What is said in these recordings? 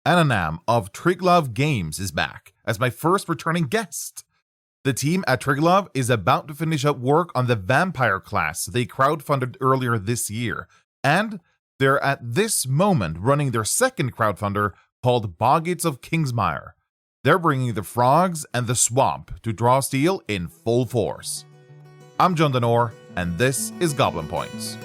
Ananam of Triglav Games is back as my first returning guest. The team at Triglav is about to finish up work on the vampire class they crowdfunded earlier this year, and they're at this moment running their second crowdfunder called Boggits of Kingsmire. They're bringing the frogs and the swamp to draw steel in full force. I'm John Denor, and this is Goblin Points.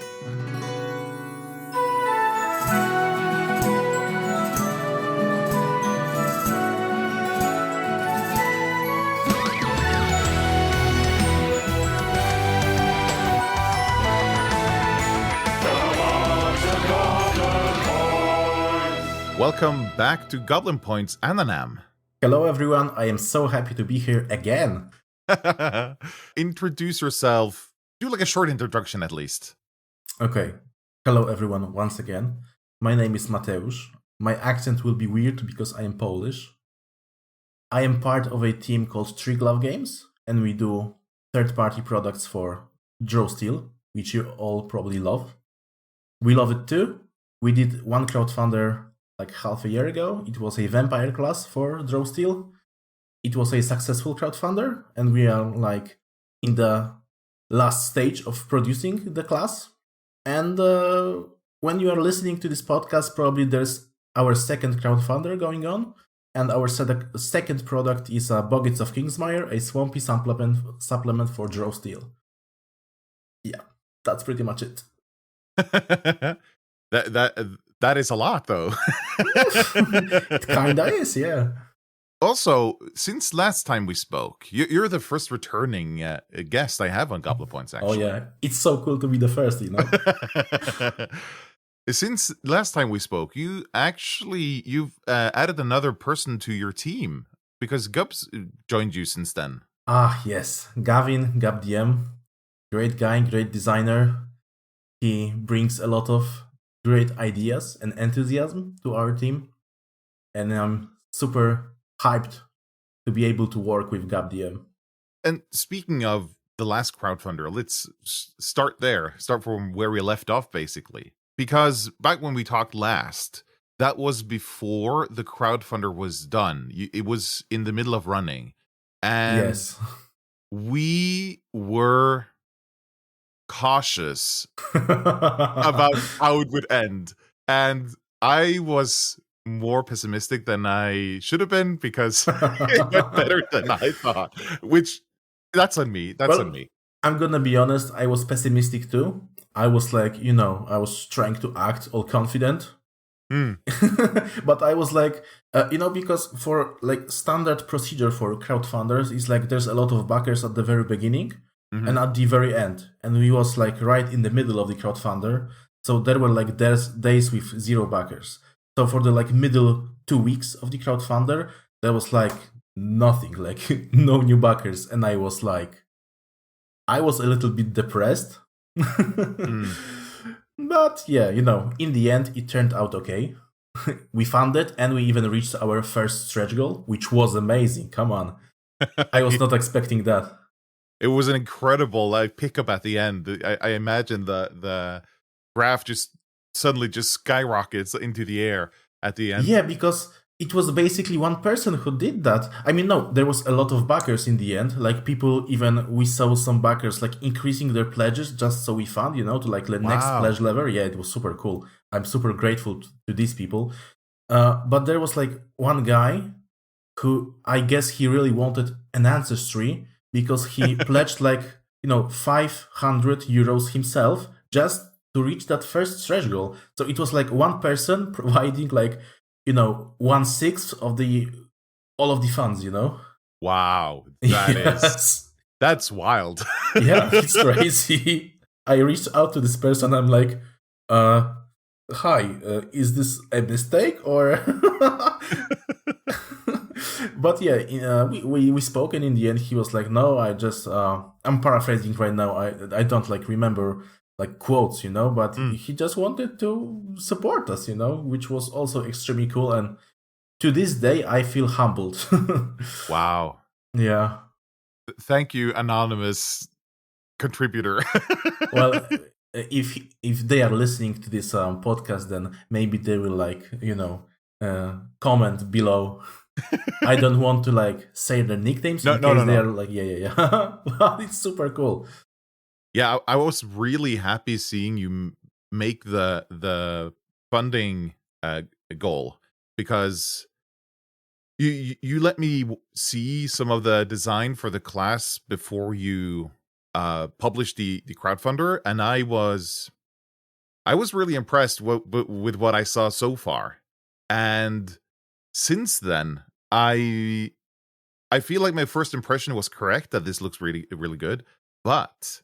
Welcome back to Goblin Points, Ananam. Hello everyone, I am so happy to be here again. Introduce yourself. Do like a short introduction at least. Okay, hello everyone once again. My name is Mateusz. My accent will be weird because I am Polish. I am part of a team called Triglav Games, and we do third-party products for Draw Steel, which you all probably love. We love it too. We did one crowdfunder like half a year ago. It was a vampire class for Draw Steel. It was a successful crowdfunder, and we are like in the last stage of producing the class. And when you are listening to this podcast, probably there's our second crowdfunder going on, and our second product is Boggits of Kingsmire, a swampy supplement for Draw Steel. Yeah, that's pretty much it. That is a lot, though. It kinda is, yeah. Also, since last time we spoke, you're the first returning guest I have on Goblin Points, actually. Oh, yeah. It's so cool to be the first, you know? Since last time we spoke, you've added another person to your team, because Gub's joined you since then. Ah, yes. Gavin, GabDM. Great guy, great designer. He brings a lot of great ideas and enthusiasm to our team. And I'm super hyped to be able to work with GabDM. And speaking of the last crowdfunder, let's start there. Start from where we left off, basically. Because back when we talked last, that was before the crowdfunder was done. It was in the middle of running. And yes, we were cautious about how it would end. And I was more pessimistic than I should have been because it went better than I thought, which that's on me. On me. I'm gonna be honest, I was pessimistic too. I was like, I was trying to act all confident. But I was like, because for like standard procedure for crowdfunders is like there's a lot of backers at the very beginning and at the very end. And we was like right in the middle of the crowdfunder. So there were like days with 0 backers. So for the like middle 2 weeks of the crowdfunder, there was like nothing, like no new backers. And I was a little bit depressed. But yeah, in the end, it turned out okay. We funded and we even reached our first stretch goal, which was amazing. Come on. I was not expecting that. It was an incredible pickup at the end. I imagine the graph just suddenly just skyrockets into the air at the end. Yeah, because it was basically one person who did that. I mean, no, there was a lot of backers in the end. Like we saw some backers like increasing their pledges just so we fund, to like the next pledge level. Yeah, it was super cool. I'm super grateful to these people. But there was like one guy who I guess he really wanted an ancestry because he pledged like, 500 euros himself just to reach that first stretch goal. So it was like one person providing like, 1/6 of all of the funds, Wow. That's wild. Yeah, it's crazy. I reached out to this person. I'm like, hi, is this a mistake or? But yeah, we spoke, and in the end, he was like, no, I'm paraphrasing right now. I don't like remember like quotes, but he just wanted to support us, which was also extremely cool. And to this day, I feel humbled. Wow. Yeah. Thank you, anonymous contributor. Well, if they are listening to this podcast, then maybe they will comment below. I don't want to like say their nicknames No, in no, case no, they no. are like, yeah. Well, it's super cool. Yeah, I was really happy seeing you make the funding goal, because you let me see some of the design for the class before you published the crowdfunder, and I was really impressed with what I saw so far. And since then, I feel like my first impression was correct, that this looks really, really good. But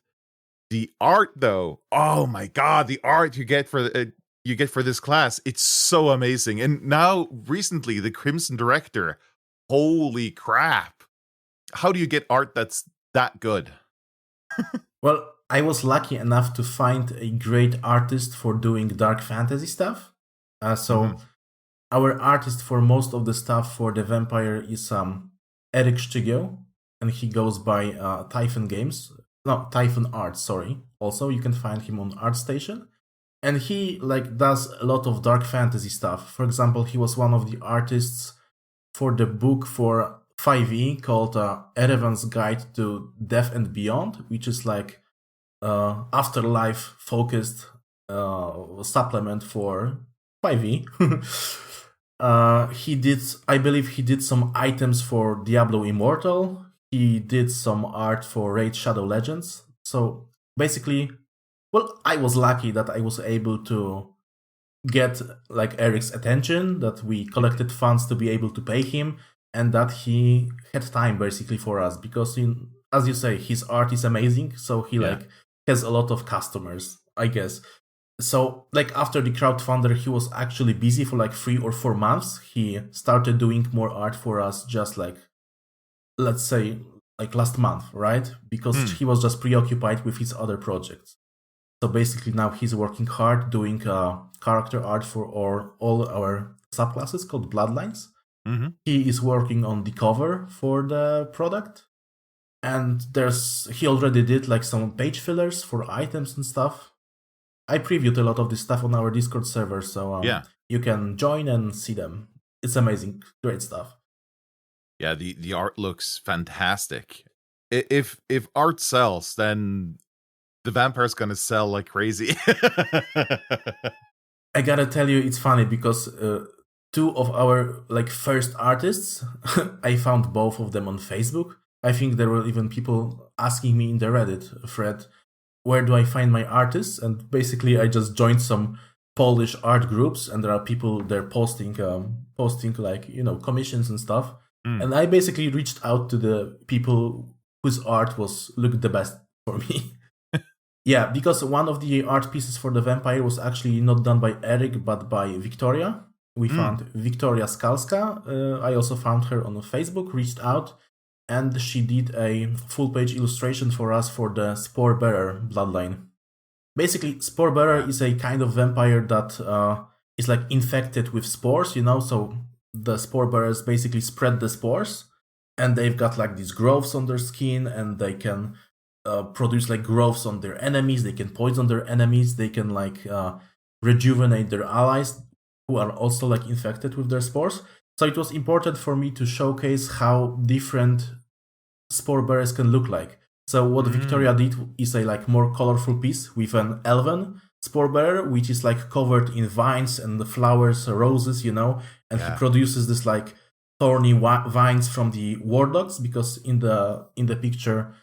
the art, though, oh my god, the art you get for this class, it's so amazing. And now, recently, the Crimson Director, holy crap! How do you get art that's that good? Well, I was lucky enough to find a great artist for doing dark fantasy stuff. So our artist for most of the stuff for the vampire is Eric Stigio, and he goes by Typhon Games. No, Typhon Art, sorry. Also, you can find him on ArtStation. And he like does a lot of dark fantasy stuff. For example, he was one of the artists for the book for 5e called Erevan's Guide to Death and Beyond, which is like afterlife focused supplement for 5e. He did, I believe, he did some items for Diablo Immortal. He did some art for Raid Shadow Legends. So basically, well, I was lucky that I was able to get like Eric's attention, that we collected funds to be able to pay him, and that he had time basically for us, because as you say, his art is amazing, so he like has a lot of customers, I guess. So like after the crowdfunder, he was actually busy for like 3 or 4 months. He started doing more art for us just like, let's say, like last month, right? Because he was just preoccupied with his other projects. So basically now he's working hard doing character art for all our subclasses called Bloodlines. He is working on the cover for the product. And he already did like some page fillers for items and stuff. I previewed a lot of this stuff on our Discord server, so you can join and see them. It's amazing, great stuff. Yeah, the art looks fantastic. If art sells, then the vampire's gonna sell like crazy. I gotta tell you, it's funny because 2 of our like first artists, I found both of them on Facebook. I think there were even people asking me in the Reddit thread, where do I find my artists? And basically, I just joined some Polish art groups, and there are people there posting like, you know, commissions and stuff. And I basically reached out to the people whose art looked the best for me. Yeah, because one of the art pieces for the vampire was actually not done by Eric, but by Victoria. We found Victoria Skalska. I also found her on Facebook, reached out, and she did a full-page illustration for us for the Spore Bearer bloodline. Basically, Spore Bearer is a kind of vampire that is like infected with spores, you know, so the Spore Bearers basically spread the spores, and they've got like these growths on their skin, and they can produce like growths on their enemies, they can poison their enemies, they can like rejuvenate their allies who are also like infected with their spores. So it was important for me to showcase how different spore bearers can look like. So what Victoria did is a like more colorful piece with an elven spore bearer, which is like covered in vines and the flowers, roses, you know, and he produces this like thorny vines from the war dogs, because in the picture,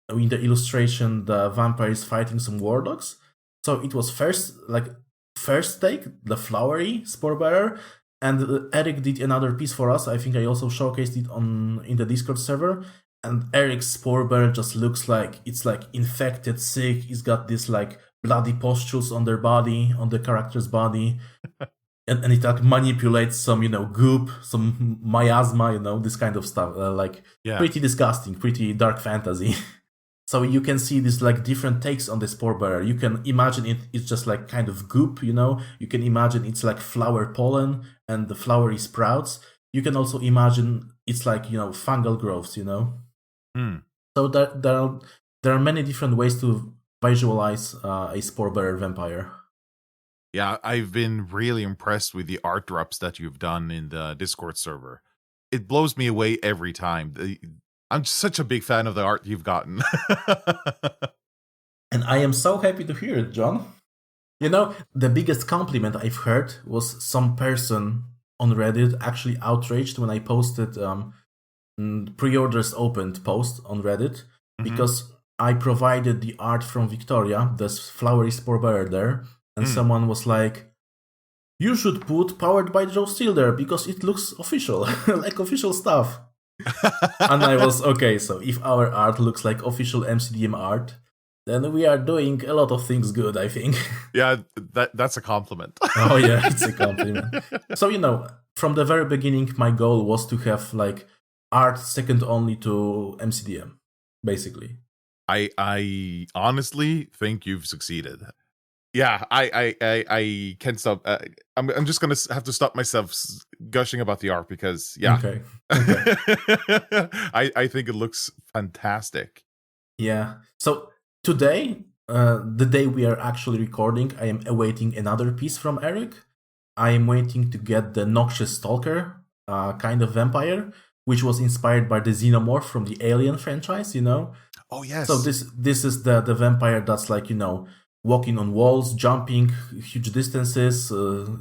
in the illustration, the vampire is fighting some war dogs. So it was first take, the flowery spore bearer, and Eric did another piece for us. I think I also showcased it in the Discord server. And Eric's spore bearer just looks like it's like infected, sick. He's got this like bloody pustules on their body, on the character's body. And it like manipulates some, you know, goop, some miasma, you know, this kind of stuff. Pretty disgusting, pretty dark fantasy. So you can see these like different takes on the spore bearer. You can imagine it's just like kind of goop, you know. You can imagine it's like flower pollen and the flowery sprouts. You can also imagine it's like, you know, fungal growths, you know. So there are many different ways to visualize a spore bearer vampire. Yeah, I've been really impressed with the art drops that you've done in the Discord server. It blows me away every time. I'm such a big fan of the art you've gotten. And I am so happy to hear it, John. You know, the biggest compliment I've heard was some person on Reddit actually outraged when I posted pre-orders opened post on Reddit because I provided the art from Victoria, this flowery spore bearer there, and someone was like, "You should put powered by Joe Steel there because it looks official, like official stuff." And I was okay. So if our art looks like official MCDM art, then we are doing a lot of things good, I think. Yeah, that's a compliment. Oh yeah, it's a compliment. So, you know, from the very beginning, my goal was to have like art second only to MCDM, basically. I honestly think you've succeeded. Yeah, I can't stop. I'm just gonna have to stop myself gushing about the art because Okay. I think it looks fantastic. Yeah. So today, the day we are actually recording, I am awaiting another piece from Eric. I am waiting to get the Noxious Stalker kind of vampire, which was inspired by the Xenomorph from the Alien franchise, you know? Oh, yes. So this is the vampire that's like, you know, walking on walls, jumping huge distances,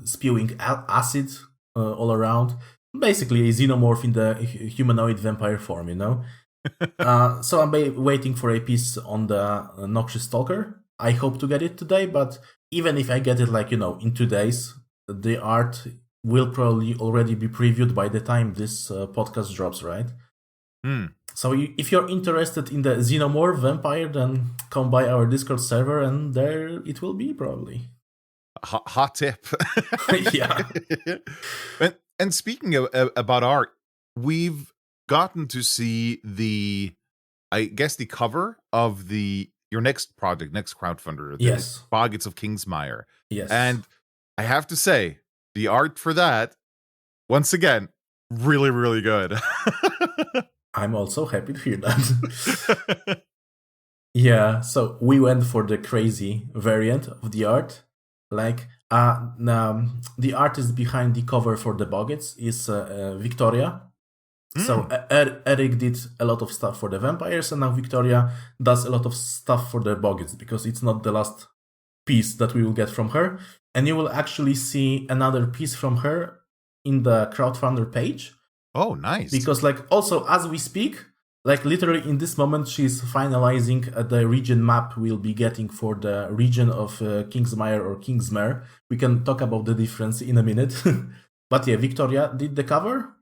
spewing acid all around. Basically a Xenomorph in the humanoid vampire form, you know? So I'm waiting for a piece on the Noxious Stalker. I hope to get it today, but even if I get it like, you know, in 2 days, the art will probably already be previewed by the time this podcast drops, right? So if you're interested in the Xenomorph vampire, then come by our Discord server and there it will be probably. Hot tip. Yeah. And speaking about art, we've gotten to see the cover of your next project, next crowdfunder, the Yes. Boggits of Kingsmire. Yes. And I have to say, the art for that, once again, really, really good. I'm also happy to hear that. Yeah, so we went for the crazy variant of the art. Like, the artist behind the cover for the Boggits is Victoria. So Eric did a lot of stuff for the vampires, and now Victoria does a lot of stuff for the Boggits, because it's not the last piece that we will get from her. And you will actually see another piece from her in the crowdfunder page. Oh, nice. Because like also as we speak, like literally in this moment, she's finalizing the region map we'll be getting for the region of Kingsmire or Kingsmare. We can talk about the difference in a minute. But yeah, Victoria did the cover.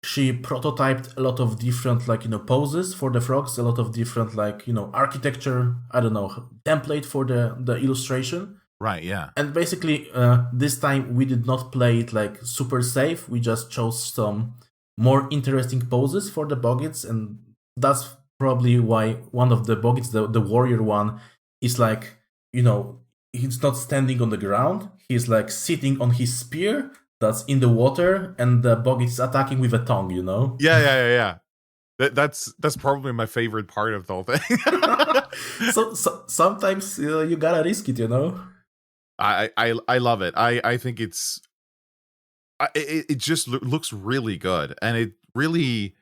She prototyped a lot of different, like, you know, poses for the frogs, a lot of different, like, you know, architecture, I don't know, template for the illustration. Right, yeah. And basically, this time we did not play it like super safe. We just chose some more interesting poses for the Boggits, and that's probably why one of the Boggits, the warrior one, is like, you know, he's not standing on the ground. He's like sitting on his spear that's in the water, and the Boggit is attacking with a tongue, you know? Yeah. That's probably my favorite part of the whole thing. so sometimes you gotta risk it, you know? I love it. I think it just looks really good, and it really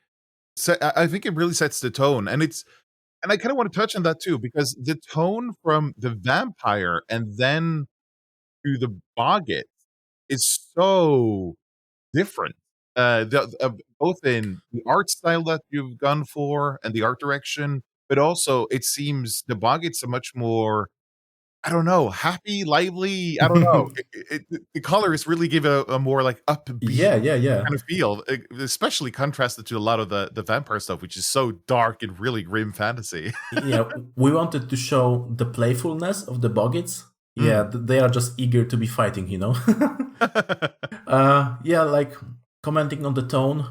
I think it really sets the tone, and I kind of want to touch on that too, because the tone from the vampire and then to the Boggit is so different. Both in the art style that you've gone for and the art direction, but also it seems the Boggit's a much more, I don't know, happy, lively. I don't know. The colors really give a more like upbeat yeah kind of feel, especially contrasted to a lot of the vampire stuff, which is so dark and really grim fantasy. Yeah, we wanted to show the playfulness of the Boggits. Yeah, they are just eager to be fighting, you know? Yeah, like commenting on the tone,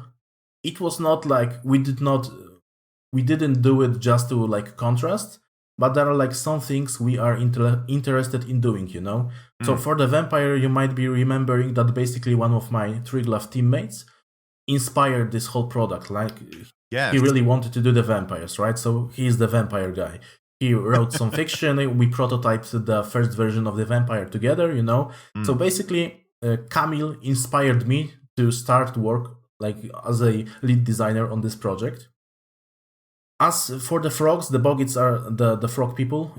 it was not like we didn't do it just to like contrast, but there are like some things we are interested in doing, you know? So for the vampire, you might be remembering that basically one of my Triglav teammates inspired this whole product. Like, he really wanted to do the vampires, right? So he's the vampire guy. He wrote some fiction. We prototyped the first version of the vampire together, So basically, Kamil inspired me to start work like as a lead designer on this project. As for the frogs, the Boggits are the frog people.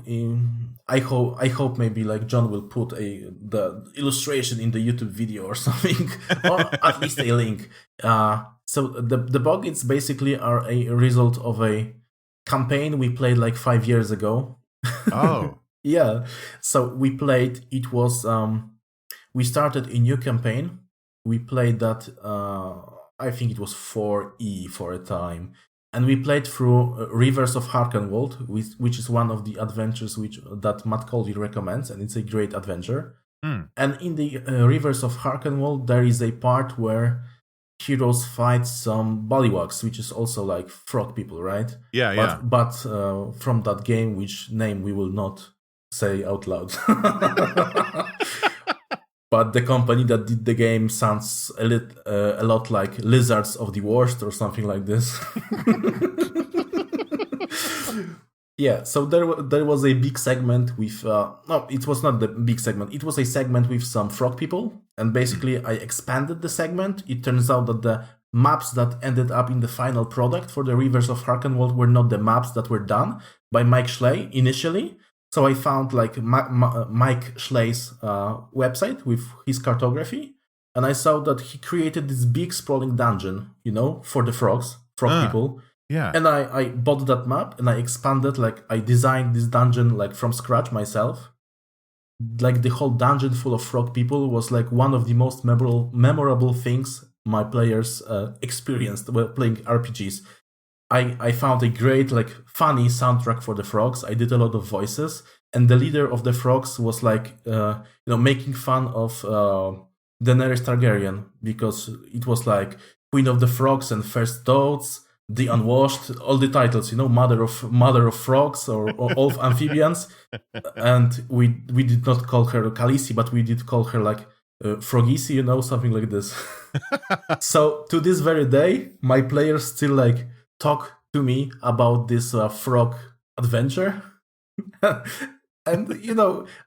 I hope maybe like John will put the illustration in the YouTube video or something, or at least a link. So the Boggits basically are a result of a campaign we played like 5 years ago. Oh. Yeah. So we played. It was we started a new campaign. We played that. I think it was 4E for a time. And we played through Rivers of Harkenwald, which is one of the adventures that Matt Colville recommends, and it's a great adventure. And in the Rivers of Harkenwald, there is a part where heroes fight some bullywugs, which is also like frog people, right? Yeah, But from that game, which name we will not say out loud. But the company that did the game sounds a lot like Lizards of the Worst or something like this. Yeah, so there was a big segment with... no, it was not the big segment. It was a segment with some frog people. And basically, I expanded the segment. It turns out that the maps that ended up in the final product for the Rivers of Harkenwald were not the maps that were done by Mike Schley initially. So I found like Mike Schlei's website with his cartography, and I saw that he created this big sprawling dungeon, for the frog people. Yeah. And I bought that map and I expanded, like I designed this dungeon like from scratch myself. Like the whole dungeon full of frog people was like one of the most memorable things my players experienced while playing RPGs. I found a great, like, funny soundtrack for the frogs. I did a lot of voices, and the leader of the frogs was like, making fun of Daenerys Targaryen, because it was like Queen of the Frogs and First Thoughts, The Unwashed, all the titles, Mother of Frogs or all of Amphibians, and we did not call her Khaleesi, but we did call her like Frogisi, something like this. So to this very day, my players still like talk to me about this frog adventure. And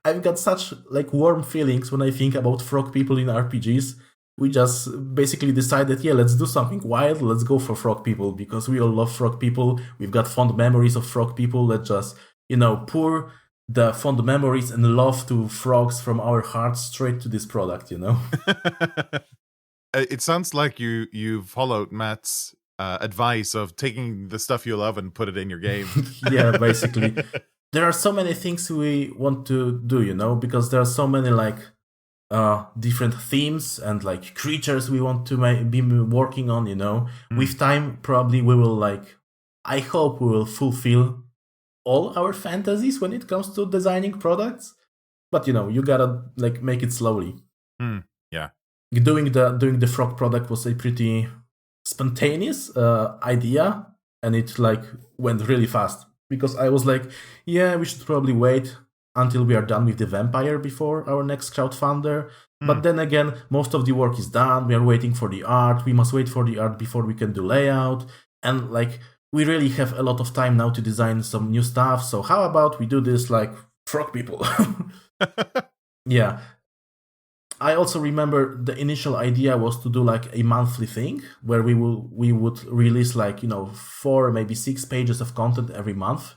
I've got such like warm feelings when I think about frog people in RPGs. We just basically decided, let's do something wild, let's go for frog people, because we all love frog people, we've got fond memories of frog people. Let's just pour the fond memories and love to frogs from our hearts straight to this product. It sounds like you followed Matt's advice of taking the stuff you love and put it in your game. Yeah, basically. There are so many things we want to do, because there are so many like different themes and like creatures we want to be working on, With time, probably we will I hope we will fulfill all our fantasies when it comes to designing products. But, you gotta like make it slowly. Yeah. Doing the frog product was a pretty spontaneous idea, and it like went really fast, because I was like, we should probably wait until we are done with the vampire before our next crowdfunder. But then again, most of the work is done. We are waiting for the art. We must wait for the art before we can do layout. And like, we really have a lot of time now to design some new stuff. So how about we do this like frog people? Yeah. I also remember the initial idea was to do like a monthly thing where we would release like, 4, maybe 6 pages of content every month.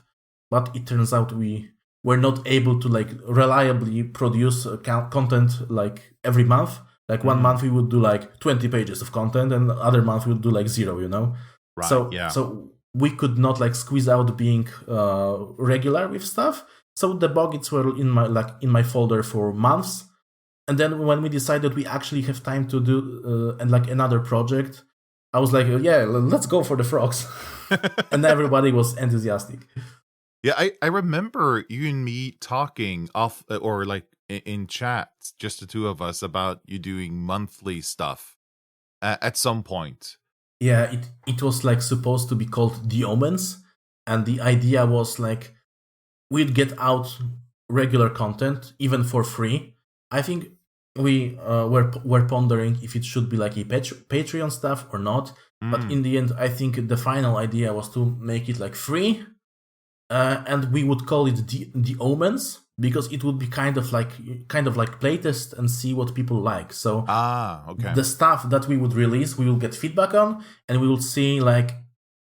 But it turns out we were not able to like reliably produce content like every month. Like one month we would do like 20 pages of content, and the other month we would do like 0, Right, So we could not like squeeze out being regular with stuff. So the Boggits were in my folder for months. And then when we decided we actually have time to do and like another project, I was like, let's go for the frogs. And everybody was enthusiastic. Yeah, I remember you and me talking off or like in chat, just the two of us, about you doing monthly stuff at some point. Yeah, it was like supposed to be called The Omens. And the idea was like we'd get out regular content even for free. I think we were pondering if it should be like a Patreon stuff or not. But in the end, I think the final idea was to make it like free. and we would call it the Omens, because it would be kind of like playtest and see what people like. So okay. the stuff that we would release, we will get feedback on, and we will see like,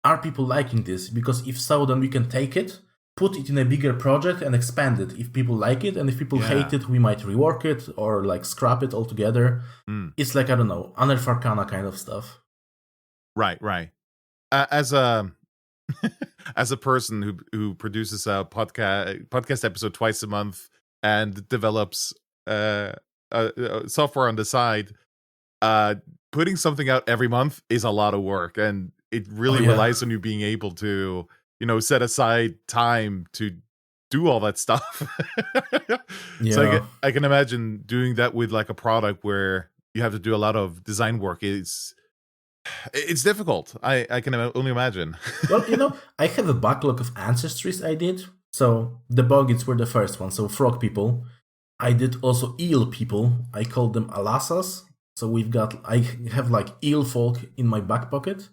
are people liking this? Because if so, then we can take it, put it in a bigger project and expand it if people like it, and if people hate it, we might rework it or like scrap it altogether. It's like, I don't know, Unearth Arcana kind of stuff. Right. As a as a person who produces a podcast episode twice a month and develops software on the side, putting something out every month is a lot of work, and it really relies on you being able to, set aside time to do all that stuff. So I can imagine doing that with like a product where you have to do a lot of design work. It's difficult. I can only imagine. Well, I have a backlog of ancestries I did. So the Boggits were the first one. So frog people. I did also eel people. I called them Alasas. So I have like eel folk in my back pocket.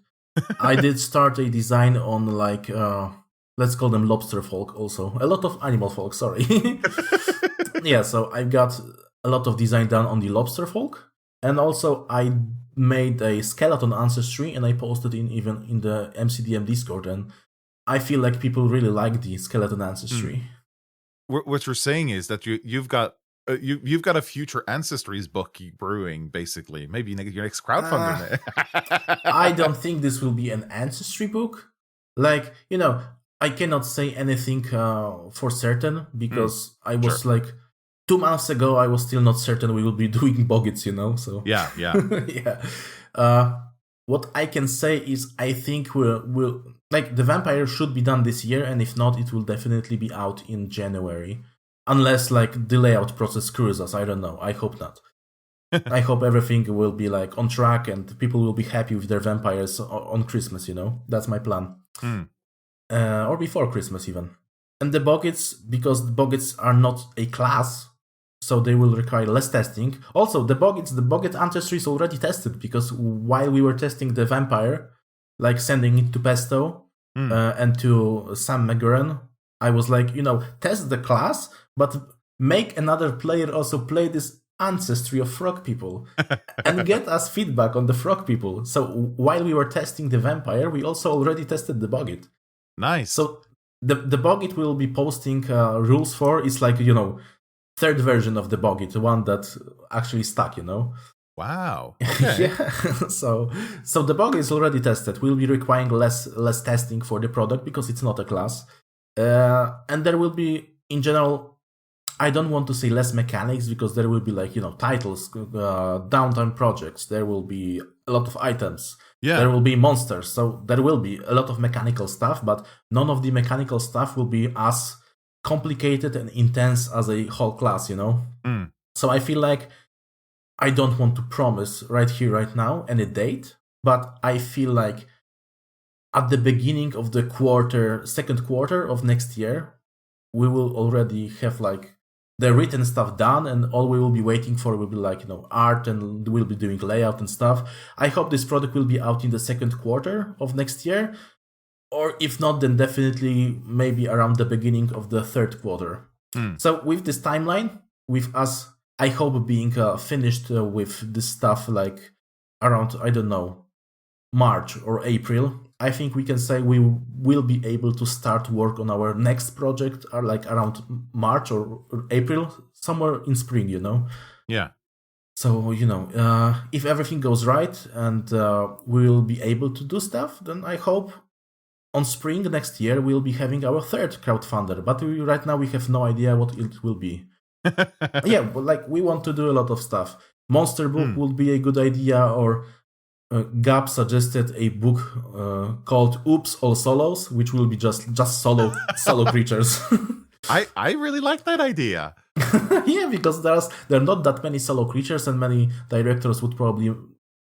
I did start a design on like, let's call them lobster folk also. A lot of animal folk, sorry. Yeah, so I got a lot of design done on the lobster folk. And also I made a skeleton ancestry, and I posted even in the MCDM Discord, and I feel like people really like the skeleton ancestry. What you're saying is that you've got a future ancestries book brewing, basically. Maybe your next crowdfunder. I don't think this will be an ancestry book. Like, I cannot say anything for certain, because I was like 2 months ago, I was still not certain we will be doing Boggits, so yeah. What I can say is I think we'll like the Vampire should be done this year, and if not, it will definitely be out in January, unless like the layout process screws us. I don't know. I hope not. I hope everything will be like on track and people will be happy with their vampires on Christmas. That's my plan, or before Christmas even. And the Boggits, because the Boggits are not a class, so they will require less testing. Also, the Boggit ancestry is already tested, because while we were testing the vampire, like sending it to Pesto and to Sam McGurran, I was like, test the class, but make another player also play this ancestry of frog people and get us feedback on the frog people. So while we were testing the vampire, we also already tested the Boggit. Nice. So the Boggit will be posting rules for. It's like, third version of the Boggit, the one that actually stuck, Wow. Okay. Yeah. So the Boggit is already tested. We'll be requiring less testing for the product, because it's not a class. And there will be, in general, I don't want to say less mechanics, because there will be like, titles, downtime projects. There will be a lot of items. Yeah. There will be monsters. So there will be a lot of mechanical stuff, but none of the mechanical stuff will be as complicated and intense as a whole class, So I feel like I don't want to promise right here, right now, any date, but I feel like at the beginning of the second quarter of next year, we will already have like the written stuff done, and all we will be waiting for will be like, art, and we'll be doing layout and stuff. I hope this product will be out in the second quarter of next year. Or if not, then definitely maybe around the beginning of the third quarter. So with this timeline, with us, I hope being finished with this stuff like around, I don't know, March or April, I think we can say we will be able to start work on our next project like around March or April, somewhere in spring, Yeah. So, if everything goes right and we will be able to do stuff, then I hope on spring next year, we'll be having our third crowdfunder, but right now we have no idea what it will be. Yeah, but like we want to do a lot of stuff. Monster book would be a good idea, or Gab suggested a book called Oops, All Solos, which will be just solo creatures. I really like that idea. Yeah, because there are not that many solo creatures, and many directors would probably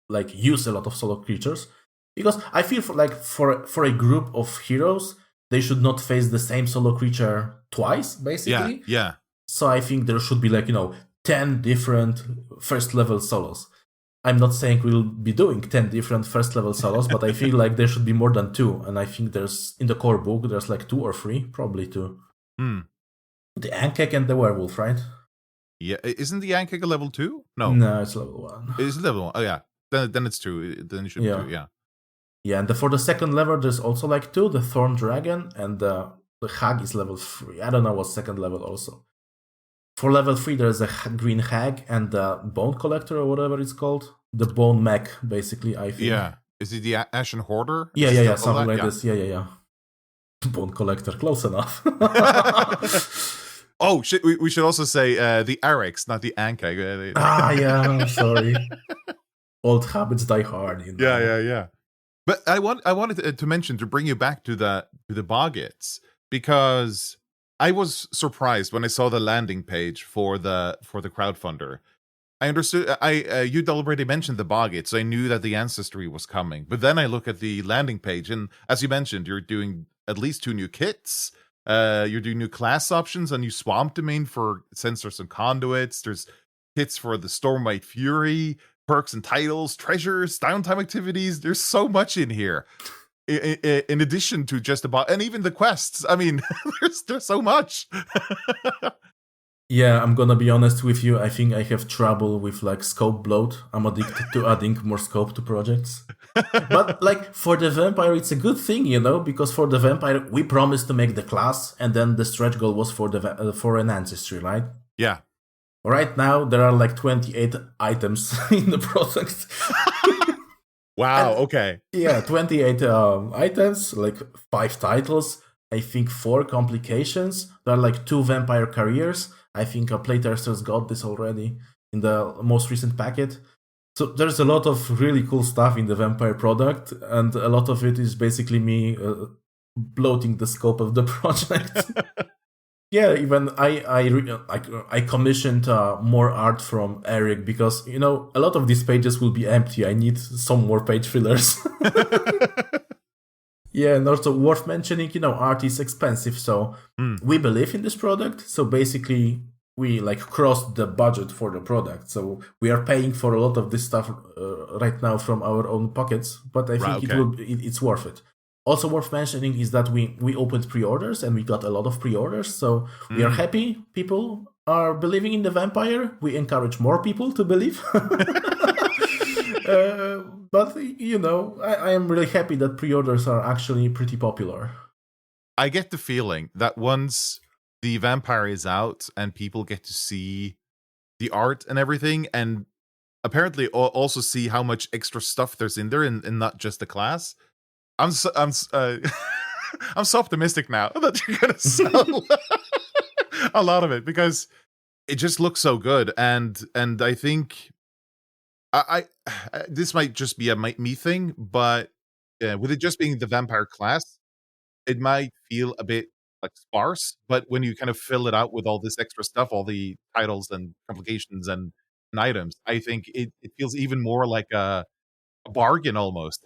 like use a lot of solo creatures. Because I feel for a group of heroes, they should not face the same solo creature twice, basically. Yeah. So I think there should be 10 different first level solos. I'm not saying we'll be doing 10 different first level solos, but I feel like there should be more than 2. And I think there's, in the core book, there's like 2 or 3, probably 2. The Ankek and the Werewolf, right? Yeah, isn't the Ankek a level 2? No. No, it's level 1. It's level 1. Oh, yeah. Then it's 2. Then it should be 2, yeah. Yeah, and for the second level, there's also like 2, the Thorn Dragon, and the Hag is level 3. I don't know what second level also. For level 3, there's a green hag and the bone collector or whatever it's called. The bone mech, basically, I think. Yeah. Is it the Ashen Hoarder? Yeah. Something like this. Yeah. Bone collector, close enough. Oh, shit. We should also say the Arix, not the Ankeg. Yeah, sorry. Old habits die hard. You know? Yeah. But I wanted to mention, to bring you back to the Boggits, because I was surprised when I saw the landing page for the crowdfunder. I understood. You'd already mentioned the Boggits, so I knew that the ancestry was coming. But then I look at the landing page, and as you mentioned, you're doing at least 2 new kits. You're doing new class options, a new swamp domain for sensors and conduits. There's kits for the Stormlight Fury, perks and titles, treasures, downtime activities. There's so much in here. In addition to just about, and even the quests. I mean, there's so much. Yeah, I'm gonna be honest with you. I think I have trouble with like scope bloat. I'm addicted to adding more scope to projects. But like for the vampire, it's a good thing, you know, because for the vampire, we promised to make the class, and then the stretch goal was for an ancestry, right? Yeah. Right now, there are like 28 items in the product. Wow, okay. Yeah, 28 items, like 5 titles, I think 4 complications. There are like 2 vampire careers. I think playtesters got this already in the most recent packet. So there's a lot of really cool stuff in the vampire product, and a lot of it is basically me bloating the scope of the project. Yeah, even I commissioned more art from Eric, because, you know, a lot of these pages will be empty. I need some more page fillers. Yeah, and also worth mentioning, you know, art is expensive, so we believe in this product. So basically, we like crossed the budget for the product. So we are paying for a lot of this stuff right now from our own pockets, but I think it's worth it. Also worth mentioning is that we opened pre-orders, and we got a lot of pre-orders, so we are happy people are believing in the vampire. We encourage more people to believe. But, you know, I am really happy that pre-orders are actually pretty popular. I get the feeling that once the vampire is out and people get to see the art and everything, and apparently also see how much extra stuff there's in there, and not just the class, I'm so optimistic now that you're gonna sell a lot of it, because it just looks so good, and I think I this might just be a me thing, but with it just being the vampire class, it might feel a bit like sparse. But when you kind of fill it out with all this extra stuff, all the titles and complications and items, I think it feels even more like a bargain almost.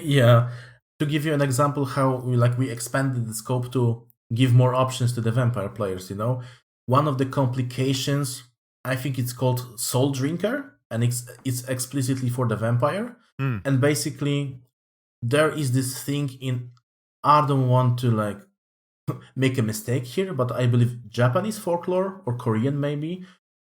Yeah. To give you an example how we expanded the scope to give more options to the vampire players, you know, one of the complications, I think it's called Soul Drinker, and it's explicitly for the vampire. And basically, there is this thing in, I don't want to like make a mistake here, but I believe Japanese folklore, or Korean maybe,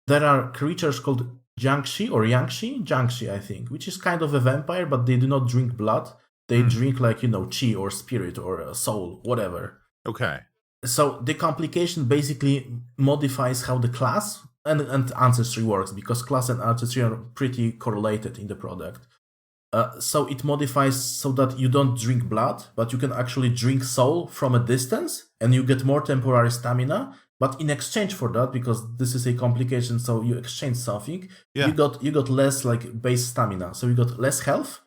there are creatures called Jiangshi, I think, which is kind of a vampire, but they do not drink blood. They drink like, you know, chi or spirit or soul, whatever. Okay. So the complication basically modifies how the class and ancestry works, because class and ancestry are pretty correlated in the product. So it modifies so that you don't drink blood, but you can actually drink soul from a distance, and you get more temporary stamina. But in exchange for that, because this is a complication, so you exchange something, you got less like base stamina, so you got less health,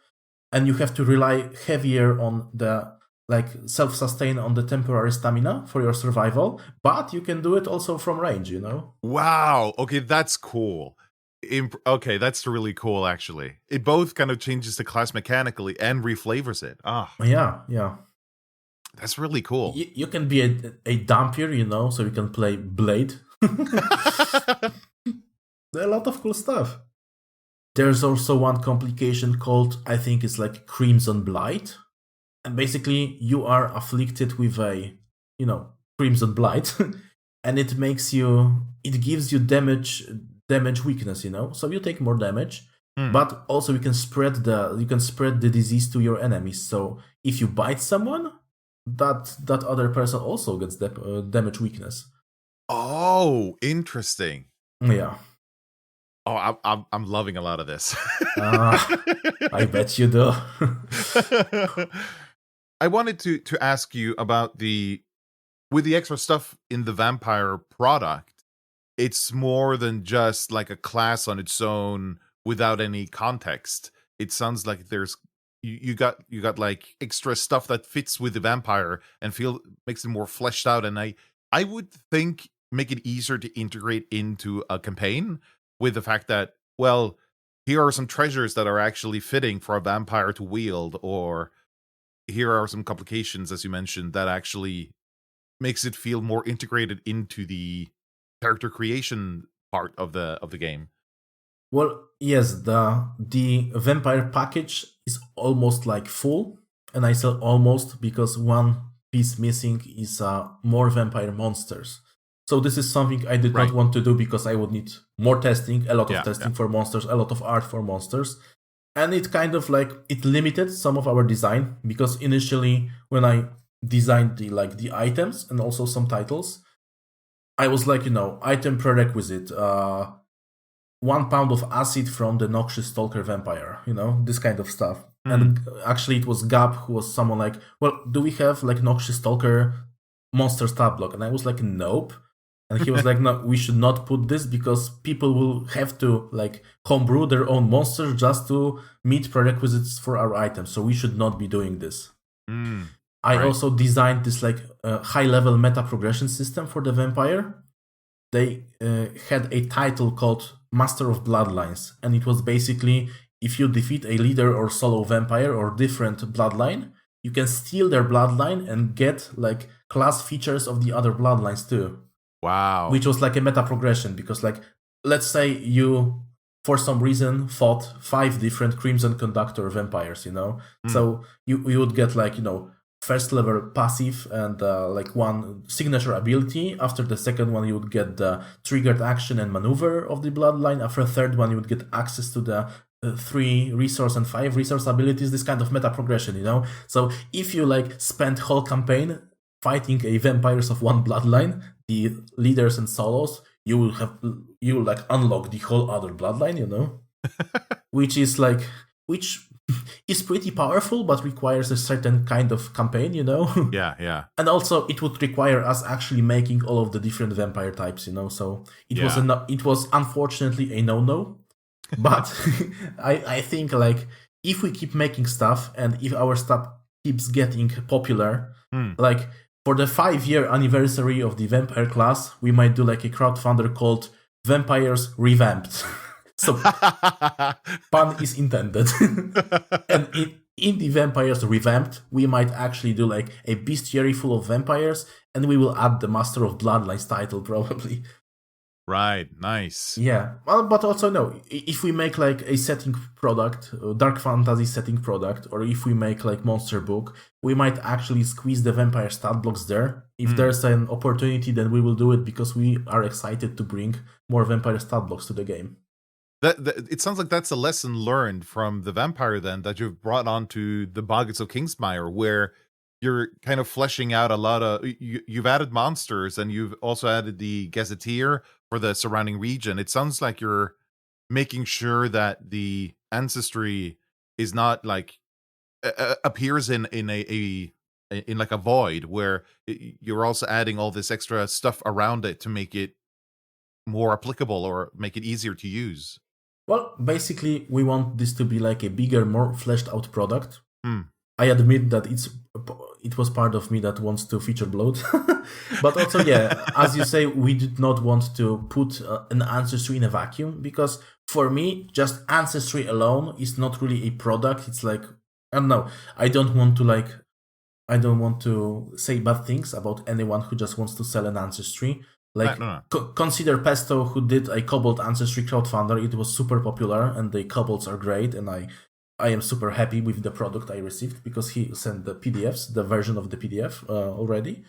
and you have to rely heavier on the like self-sustain on the temporary stamina for your survival. But you can do it also from range, you know. Wow. Okay, that's cool. Okay, that's really cool, actually. It both kind of changes the class mechanically and reflavors it. Yeah. That's really cool. You can be a dampier, you know, so you can play Blade. There are a lot of cool stuff. there's also one complication called, I think it's like Crimson Blight. And basically you are afflicted with a, Crimson Blight. And it gives you damage weakness, So you take more damage. But also you can spread the disease to your enemies. So if you bite someone, that other person also gets damage weakness. Oh, interesting. Yeah. Oh, I'm loving a lot of this. I bet you do. I wanted to ask you about with the extra stuff in the vampire product. It's more than just like a class on its own without any context. It sounds like there's you got like extra stuff that fits with the vampire and makes it more fleshed out. And I would think make it easier to integrate into a campaign with the fact that, well, here are some treasures that are actually fitting for a vampire to wield, or here are some complications, as you mentioned, that actually makes it feel more integrated into the character creation part of the game. Well, yes, the vampire package is almost like full, and I said almost because one piece missing is more vampire monsters. So this is something I did not want to do because I would need more testing, a lot of testing for monsters, a lot of art for monsters. And it kind of like, it limited some of our design, because initially when I designed the items and also some titles, I was like, item prerequisite, 1 pound of acid from the Noxious Stalker vampire, this kind of stuff. And actually it was Gab who was someone like, well, do we have like Noxious Stalker monster stat block? And I was like, nope. And he was like, no, we should not put this because people will have to like homebrew their own monsters just to meet prerequisites for our items. So we should not be doing this. I also designed this like high-level meta progression system for the vampire. They had a title called Master of Bloodlines. And it was basically, if you defeat a leader or solo vampire or different bloodline, you can steal their bloodline and get like class features of the other bloodlines too. Wow. Which was like a meta progression, because like, let's say you, for some reason, fought 5 different Crimson Conductor vampires, So you would get like, first level passive and like 1 signature ability. After the second one, you would get the triggered action and maneuver of the bloodline. After a third one, you would get access to the 3 resource and 5 resource abilities, this kind of meta progression, So if you like spend whole campaign fighting a vampires of 1 bloodline, the leaders and solos, you will like unlock the whole other bloodline, which is pretty powerful, but requires a certain kind of campaign, Yeah. And also it would require us actually making all of the different vampire types, So it was unfortunately a no. But I think like if we keep making stuff and if our stuff keeps getting popular, like for the 5-year anniversary of the vampire class, we might do like a crowdfunder called Vampires Revamped. So pun is intended. And in the Vampires Revamped, we might actually do like a bestiary full of vampires, and we will add the Master of Bloodlines title probably. Right, nice. Yeah, well, but also no, if we make like a setting product, dark fantasy setting product, or if we make like monster book, we might actually squeeze the vampire stat blocks there. If there's an opportunity, then we will do it because we are excited to bring more vampire stat blocks to the game. It sounds like that's a lesson learned from the vampire then that you've brought onto the Boggits of Kingsmire, where you're kind of fleshing out a lot of, you've added monsters and you've also added the gazetteer for the surrounding region. It sounds like you're making sure that the ancestry is not like appears in like a void, where you're also adding all this extra stuff around it to make it more applicable or make it easier to use. Well, basically, we want this to be like a bigger, more fleshed out product. I admit that it was part of me that wants to feature bloat. But also, yeah, as you say, we did not want to put an ancestry in a vacuum, because for me, just ancestry alone is not really a product. It's like, I don't know, I don't want to say bad things about anyone who just wants to sell an ancestry. Like, No. consider Pesto, who did a Cobalt Ancestry crowdfunder. It was super popular, and the Cobalts are great, and I am super happy with the product I received because he sent the PDFs, the version of the PDF already.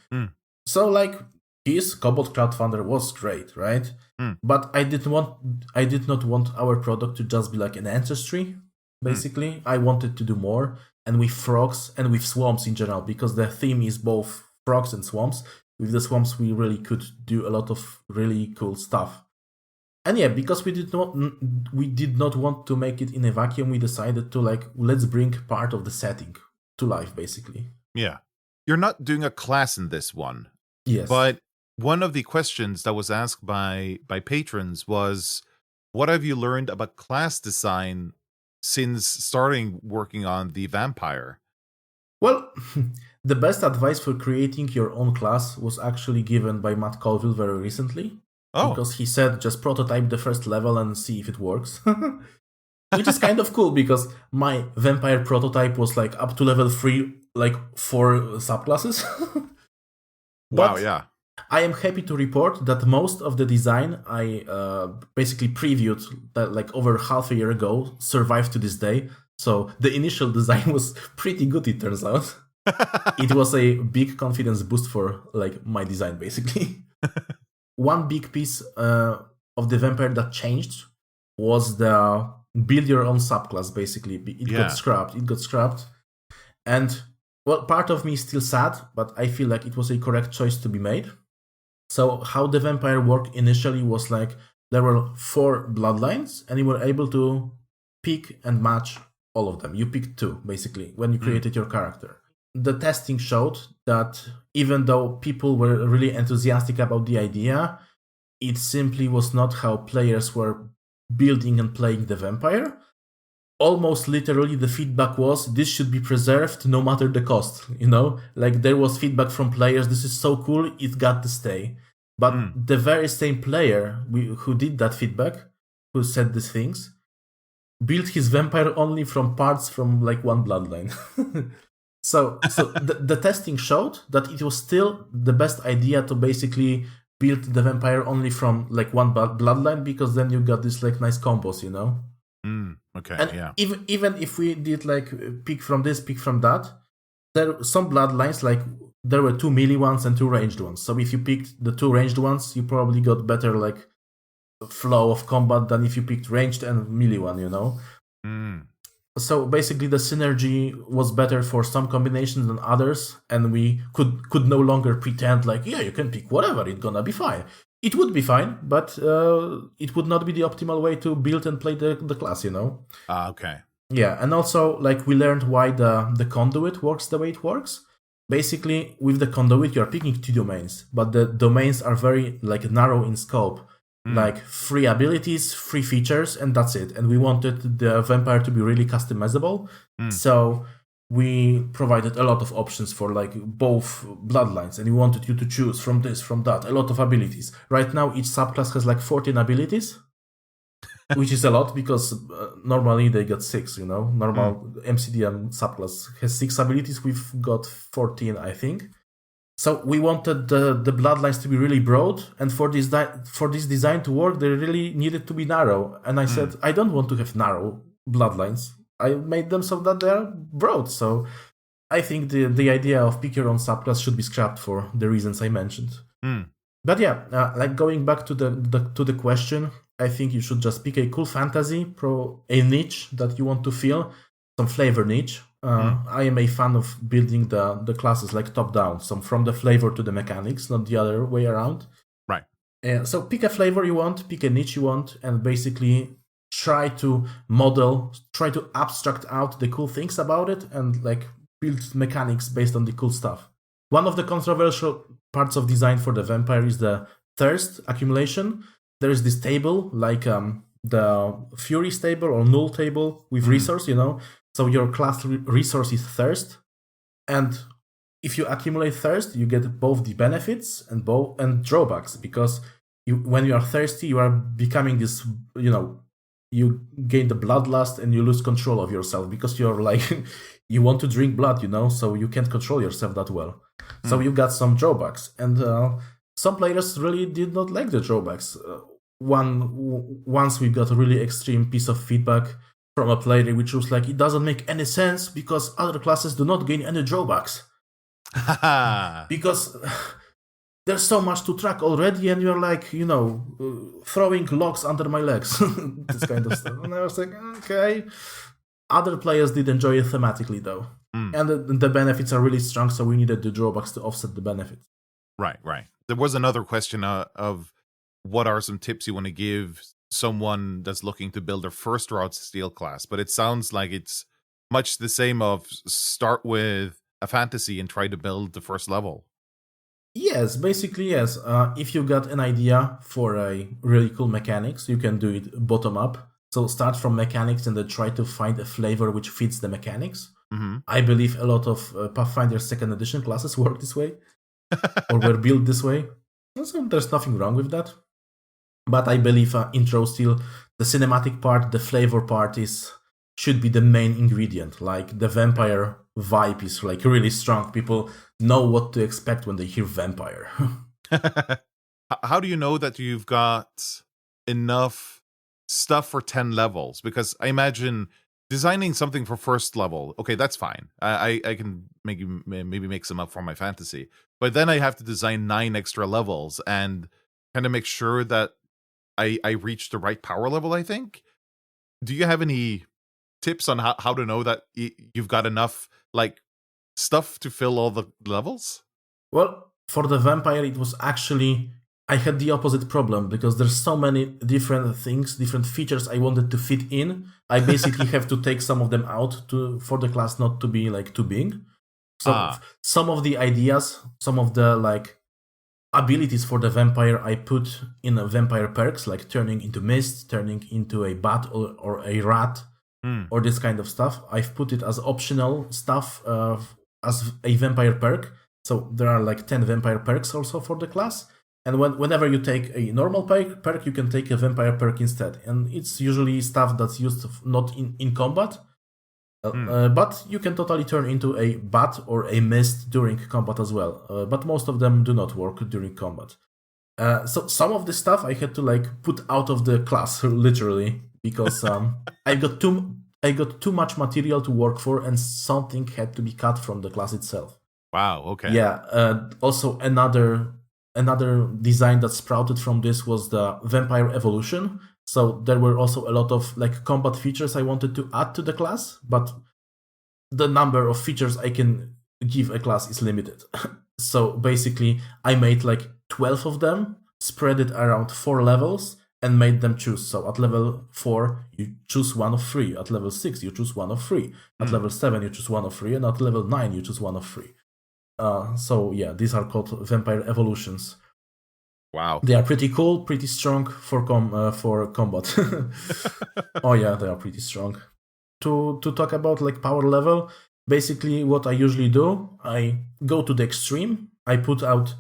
So, like, his Cobalt crowdfunder was great, right? But I did not want our product to just be like an ancestry. Basically, I wanted to do more, and with frogs and with swamps in general, because the theme is both frogs and swamps. With the swamps, we really could do a lot of really cool stuff. And yeah, because we did not want to make it in a vacuum, we decided to like, let's bring part of the setting to life, basically. Yeah. You're not doing a class in this one. Yes. But one of the questions that was asked by patrons was, what have you learned about class design since starting working on the vampire? Well, the best advice for creating your own class was actually given by Matt Colville very recently. Oh. Because he said just prototype the first level and see if it works. Which is kind of cool because my vampire prototype was like up to level 3, like 4 subclasses. Wow, yeah. I am happy to report that most of the design I basically previewed that like over half a year ago survived to this day. So the initial design was pretty good, it turns out. It was a big confidence boost for like my design, basically. One big piece of the vampire that changed was the build your own subclass, basically. It got scrapped. And, well, part of me is still sad, but I feel like it was a correct choice to be made. So how the vampire worked initially was like, there were 4 bloodlines, and you were able to pick and match all of them. You picked 2, basically, when you created your character. The testing showed that even though people were really enthusiastic about the idea, it simply was not how players were building and playing the vampire. Almost literally, the feedback was, this should be preserved no matter the cost, you know? Like, there was feedback from players, this is so cool, it got to stay. But the very same player who did that feedback, who said these things, built his vampire only from parts from, like, one bloodline. So the testing showed that it was still the best idea to basically build the vampire only from like one bloodline, because then you got this like nice combos, you know? Okay, and yeah. Even if we did like pick from this, pick from that, there some bloodlines, like there were 2 melee ones and 2 ranged ones. So if you picked the 2 ranged ones, you probably got better like flow of combat than if you picked ranged and melee one, you know? So basically the synergy was better for some combinations than others, and we could no longer pretend like, yeah, you can pick whatever, it's gonna be fine. It would be fine, but it would not be the optimal way to build and play the class, you know? Okay. Yeah, and also like we learned why the conduit works the way it works. Basically, with the conduit, you're picking 2 domains, but the domains are very like narrow in scope. Like 3 abilities, 3 features, and that's it. And we wanted the vampire to be really customizable. So we provided a lot of options for like both bloodlines, and we wanted you to choose from this, from that, a lot of abilities. Right now, each subclass has like 14 abilities, which is a lot because normally they got 6, you know? Normal MCDM subclass has 6 abilities. We've got 14, I think. So we wanted the bloodlines to be really broad, and for this design to work, they really needed to be narrow. And I said, I don't want to have narrow bloodlines. I made them so that they're broad. So I think the idea of pick your own subclass should be scrapped for the reasons I mentioned. But yeah, like going back to the question, I think you should just pick a cool fantasy, a niche that you want to fill, some flavor niche. I am a fan of building the classes like top down, so from the flavor to the mechanics, not the other way around. Right. So pick a flavor you want, pick a niche you want, and basically try to abstract out the cool things about it and like build mechanics based on the cool stuff. One of the controversial parts of design for the vampire is the thirst accumulation. There is this table like the Fury's table or Null table with resource, you know. So your class resource is thirst, and if you accumulate thirst, you get both the benefits and drawbacks, because when you are thirsty, you are becoming this, you know, you gain the bloodlust and you lose control of yourself because you're like, you want to drink blood, you know, so you can't control yourself that well. So you got some drawbacks, and some players really did not like the drawbacks. Once we got a really extreme piece of feedback from a player, which was like, it doesn't make any sense because other classes do not gain any drawbacks. Because there's so much to track already, and you're like, throwing logs under my legs, this kind of stuff. And I was like, okay. Other players did enjoy it thematically, though. And the benefits are really strong, so we needed the drawbacks to offset the benefits. Right. There was another question of what are some tips you want to give someone that's looking to build their first Rod Steel class, but it sounds like it's much the same of start with a fantasy and try to build the first level. Yes, basically yes. If you got an idea for a really cool mechanics, you can do it bottom up. So start from mechanics and then try to find a flavor which fits the mechanics. Mm-hmm. I believe a lot of Pathfinder 2nd edition classes work this way, or were built this way. So there's nothing wrong with that. But I believe intro still, the cinematic part, the flavor part should be the main ingredient. Like the vampire vibe is like really strong. People know what to expect when they hear vampire. How do you know that you've got enough stuff for 10 levels? Because I imagine designing something for first level, okay, that's fine. I can maybe make some up for my fantasy. But then I have to design 9 extra levels and kind of make sure that I reach the right power level, I think. Do you have any tips on how to know that you've got enough like stuff to fill all the levels? Well, for the vampire, it was actually, I had the opposite problem because there's so many different things, different features I wanted to fit in. I basically have to take some of them out for the class not to be like too big. So some of the ideas, some of the like abilities for the vampire I put in a vampire perks, like turning into mist, turning into a bat or a rat, or this kind of stuff. I've put it as optional stuff as a vampire perk. So there are like 10 vampire perks also for the class. And whenever you take a normal perk, you can take a vampire perk instead. And it's usually stuff that's used not in combat, but you can totally turn into a bat or a mist during combat as well. But most of them do not work during combat. So some of the stuff I had to like put out of the class literally because I got too much material to work for, and something had to be cut from the class itself. Wow. Okay. Yeah. Also another design that sprouted from this was the vampire evolution. So there were also a lot of like combat features I wanted to add to the class, but the number of features I can give a class is limited. So basically I made like 12 of them, spread it around 4 levels, and made them choose. So at level 4, you choose one of 3. At level 6, you choose one of 3. At level 7, you choose one of 3. And at level 9, you choose one of 3. So yeah, these are called vampire evolutions. Wow. They are pretty cool, pretty strong for combat. Oh yeah, they are pretty strong. To talk about like power level, basically what I usually do, I go to the extreme. I put out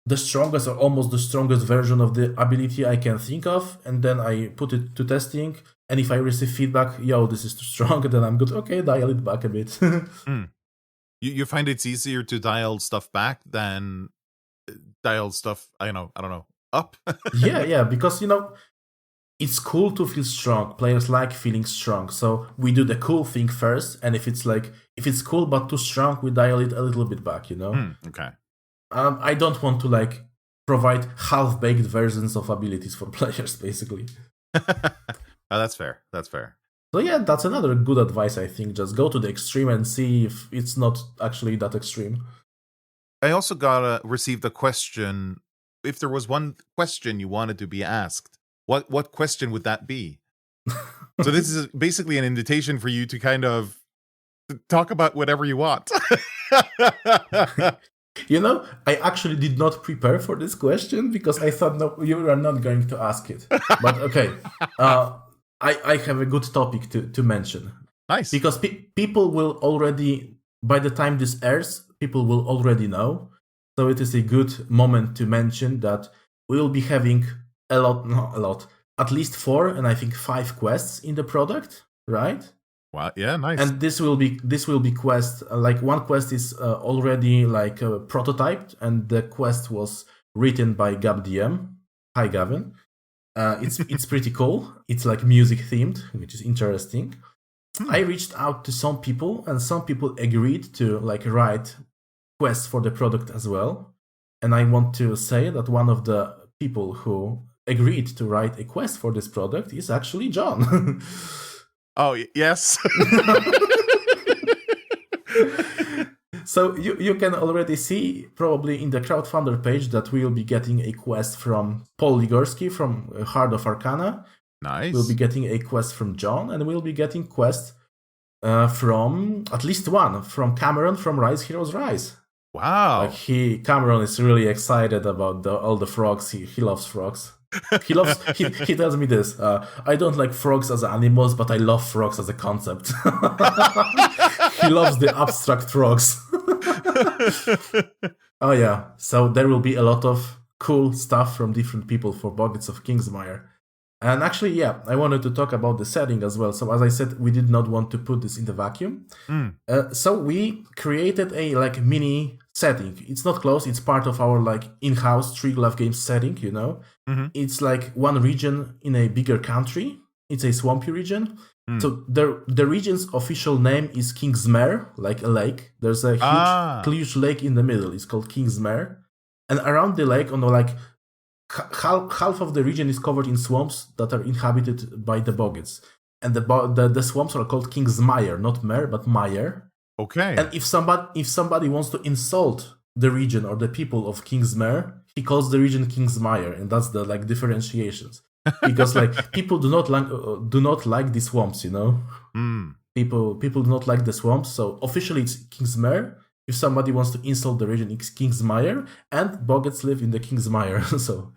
the strongest or almost the strongest version of the ability I can think of, and then I put it to testing. And if I receive feedback, this is too strong, then I'm good. Okay, dial it back a bit. You find it's easier to dial stuff back than dial stuff, I don't know, up? yeah, because it's cool to feel strong. Players like feeling strong, so we do the cool thing first, and if it's cool but too strong, we dial it a little bit back. Okay. I don't want to like provide half-baked versions of abilities for players, basically. That's fair. So yeah, that's another good advice, I think. Just go to the extreme and see if it's not actually that extreme. I also received a question. If there was one question you wanted to be asked, what question would that be? So this is basically an invitation for you to kind of talk about whatever you want. I actually did not prepare for this question because I thought, no, you are not going to ask it. But okay, I have a good topic to mention. Nice. Because people will already, by the time this airs, people will already know. So it is a good moment to mention that we will be having at least 4 and I think 5 quests in the product, right? Wow, yeah, nice. And this will be quest, like one quest is already like prototyped, and the quest was written by GabDM. Hi, Gavin. It's pretty cool. It's like music themed, which is interesting. I reached out to some people, and some people agreed to like write quests for the product as well. And I want to say that one of the people who agreed to write a quest for this product is actually John. Oh, yes. So you can already see probably in the crowdfunder page that we will be getting a quest from Paul Ligorski from Heart of Arcana. Nice. We'll be getting a quest from John, and we'll be getting quests from at least one from Cameron from Rise Heroes Rise. Wow. Like Cameron is really excited about all the frogs. He loves frogs. He tells me this. I don't like frogs as animals, but I love frogs as a concept. He loves the abstract frogs. Oh yeah. So there will be a lot of cool stuff from different people for Boggits of Kingsmire. And actually, yeah, I wanted to talk about the setting as well. So as I said, we did not want to put this in the vacuum. So we created a like mini setting. It's not closed. It's part of our like in-house Triglav Games setting, you know. It's like one region in a bigger country. It's a swampy region. So the region's official name is Kingsmire, like a lake. There's a huge lake in the middle. It's called Kingsmire. And around the lake, on the like half of the region is covered in swamps that are inhabited by the Boggits. And the swamps are called Kingsmire, not Mare, but Mire. Okay. And if somebody wants to insult the region or the people of Kingsmire, he calls the region Kingsmire, and that's the like differentiations. Because like people do not like the swamps, you know. People do not like the swamps, so officially it's Kingsmire. If somebody wants to insult the region, it's Kingsmire, and Boggits live in the Kingsmire. So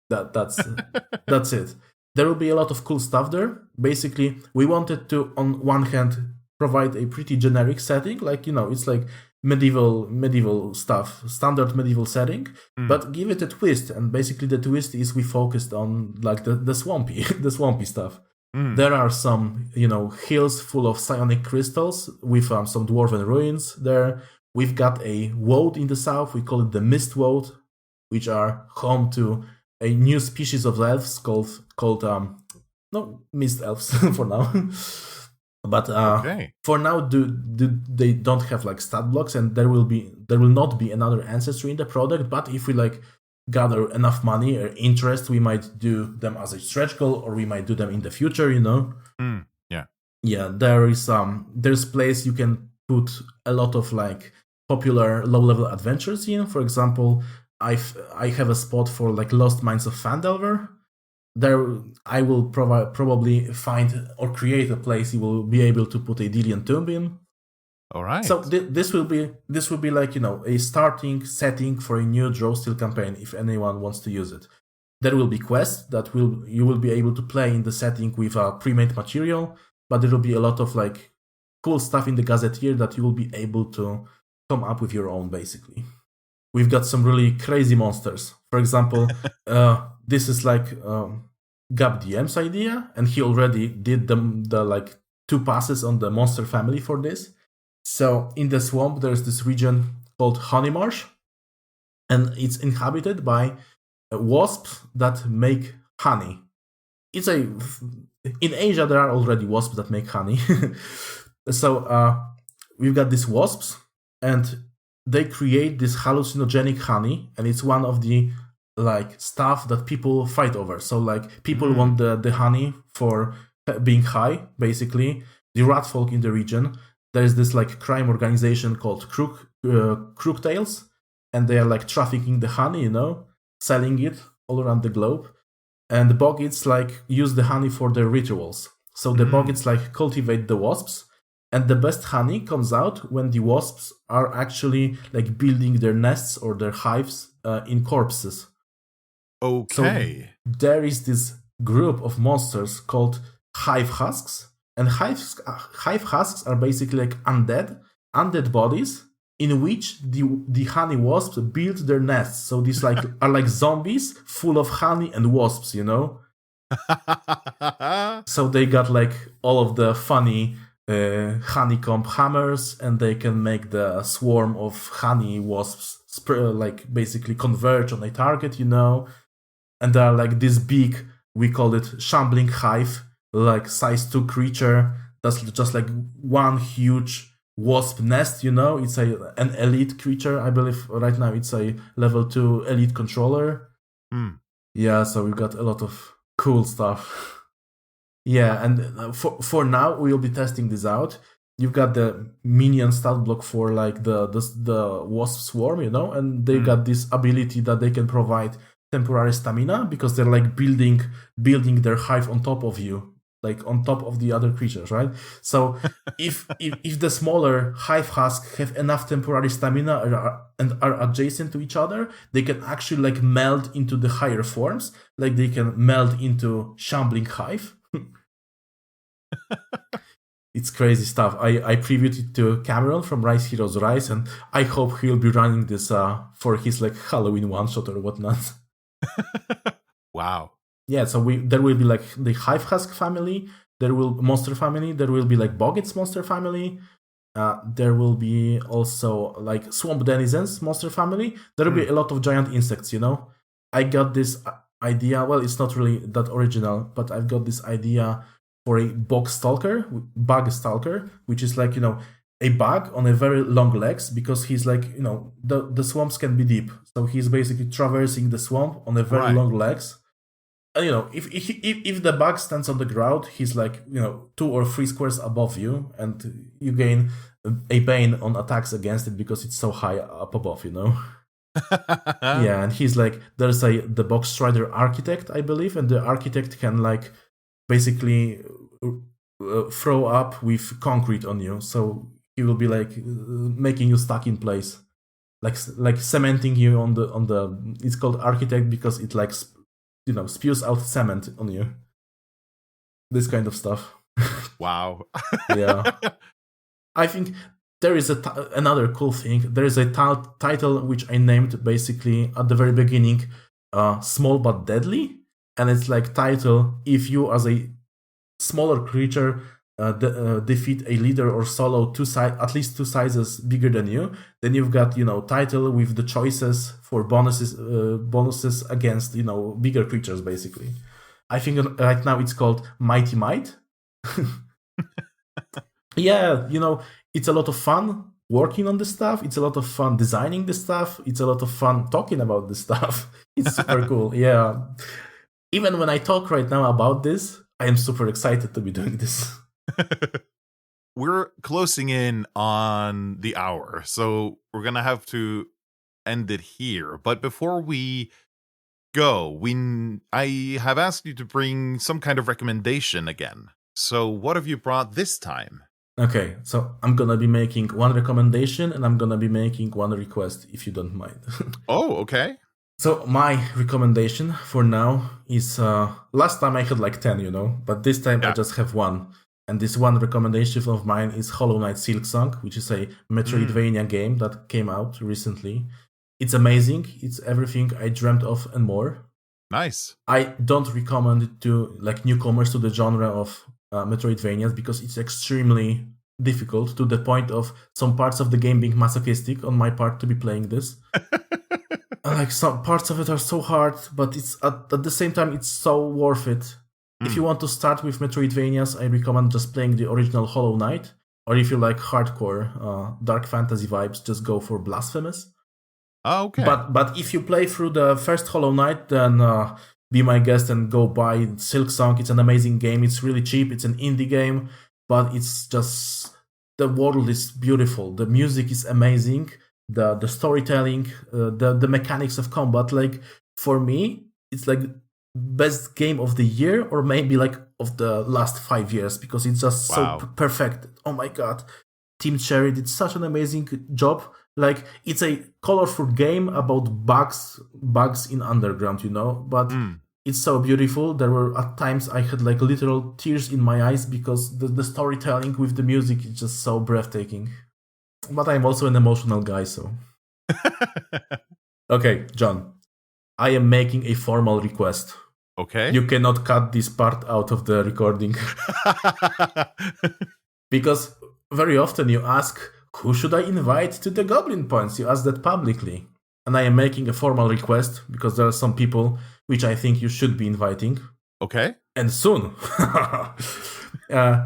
that's it. There will be a lot of cool stuff there. Basically, we wanted to, on one hand, provide a pretty generic setting, like, you know, it's like medieval stuff, standard medieval setting, but give it a twist. And basically, the twist is we focused on like the swampy, the swampy stuff. There are some, you know, hills full of psionic crystals with some dwarven ruins there. We've got a woad in the south. We call it the Mist Woad, which are home to a new species of elves called mist elves for now. But for now, they don't have like stat blocks, and there will not be another ancestry in the product. But if we like gather enough money or interest, we might do them as a stretch goal, or we might do them in the future. You know. Yeah. There's place you can put a lot of like popular low-level adventures in. For example, I have a spot for like Lost Mines of Phandelver. There, I will probably find or create a place you will be able to put a Dillian Tomb in. All right. So this will be like, you know, a starting setting for a new Draw Steel campaign if anyone wants to use it. There will be quests that you will be able to play in the setting with pre-made material, but there will be a lot of like cool stuff in the Gazetteer that you will be able to come up with your own, basically. We've got some really crazy monsters. For example, this is like Gab DM's idea, and he already did the like 2 passes on the monster family for this. So in the swamp, there's this region called Honeymarsh, and it's inhabited by wasps that make honey. In Asia, there are already wasps that make honey. So we've got these wasps, and they create this hallucinogenic honey, and it's one of the like stuff that people fight over. So like people want the honey for being high, basically. The ratfolk in the region, there's this like crime organization called Crooktails, and they are like trafficking the honey, you know, selling it all around the globe. And the Boggits like use the honey for their rituals. So the Boggits like cultivate the wasps, and the best honey comes out when the wasps are actually like building their nests or their hives in corpses. Okay. So there is this group of monsters called hive husks, and hive husks are basically like undead bodies in which the honey wasps build their nests. So these like are like zombies full of honey and wasps, you know. So they got like all of the funny honeycomb hammers, and they can make the swarm of honey wasps like basically converge on a target, you know, and they are like this big, we call it shambling hive, like size 2 creature that's just like one huge wasp nest, you know. It's an elite creature, I believe. Right now it's a level 2 elite controller. Yeah, so we've got a lot of cool stuff. Yeah, and for now we'll be testing this out. You've got the minion stat block for like the wasp swarm, you know, and they got this ability that they can provide temporary stamina because they're like building their hive on top of you, like on top of the other creatures, right? So if the smaller hive husks have enough temporary stamina and are adjacent to each other, they can actually like meld into the higher forms, like they can meld into shambling hive. It's crazy stuff. I previewed it to Cameron from Rise Heroes Rise, and I hope he'll be running this for his like Halloween one shot or whatnot. Wow. Yeah, so there will be like the Hive Husk family, there will monster family, there will be like Boggits monster family, there will be also like Swamp Denizens monster family. There will be a lot of giant insects, you know. I got this idea. Well, it's not really that original, but I've got this idea for a bug stalker, which is like, you know, a bug on a very long legs, because he's like, you know, the swamps can be deep, so he's basically traversing the swamp on a very long legs. And you know, if the bug stands on the ground, he's like, you know, 2 or 3 squares above you, and you gain a bane on attacks against it because it's so high up above, you know. Yeah, and he's like, there's the Box Strider Architect, I believe, and the Architect can like basically throw up with concrete on you, so he will be like making you stuck in place, like cementing you on the. It's called Architect because it like, you know, spews out cement on you. This kind of stuff. Wow. Yeah, I think there is another cool thing. There is a title which I named basically at the very beginning, Small But Deadly. And it's like title, if you as a smaller creature defeat a leader or solo at least 2 sizes bigger than you, then you've got, you know, title with the choices for bonuses against, you know, bigger creatures basically. I think right now it's called Mighty Might. Yeah, you know, it's a lot of fun working on this stuff. It's a lot of fun designing this stuff. It's a lot of fun talking about this stuff. It's super cool. Yeah. Even when I talk right now about this, I am super excited to be doing this. We're closing in on the hour, so we're going to have to end it here. But before we go, I have asked you to bring some kind of recommendation again. So what have you brought this time? Okay, so I'm going to be making one recommendation and I'm going to be making one request, if you don't mind. Oh, okay. So my recommendation for now is, last time I had like 10, you know, but this time I just have one. And this one recommendation of mine is Hollow Knight Silksong, which is a Metroidvania game that came out recently. It's amazing. It's everything I dreamt of and more. Nice. I don't recommend it to like newcomers to the genre of Metroidvanias because it's extremely difficult, to the point of some parts of the game being masochistic on my part to be playing this. Like some parts of it are so hard, but it's at the same time it's so worth it. If you want to start with Metroidvanias, I recommend just playing the original Hollow Knight. Or if you like hardcore dark fantasy vibes, just go for Blasphemous. Oh, okay. But if you play through the first Hollow Knight, then be my guest and go buy Silksong. It's an amazing game. It's really cheap. It's an indie game, but it's just, the world is beautiful. The music is amazing. The storytelling, the mechanics of combat. Like for me, it's like best game of the year, or maybe like of the last 5 years, because it's just so perfect. Oh my god, Team Cherry did such an amazing job. Like it's a colorful game about bugs in underground, you know, but it's so beautiful. There were at times I had like literal tears in my eyes because the storytelling with the music is just so breathtaking. But I'm also an emotional guy, so. Okay, John, I am making a formal request. Okay. You cannot cut this part out of the recording. Because very often you ask, who should I invite to the Goblin Points? You ask that publicly. and I am making a formal request because there are some people which I think you should be inviting. Okay. And soon.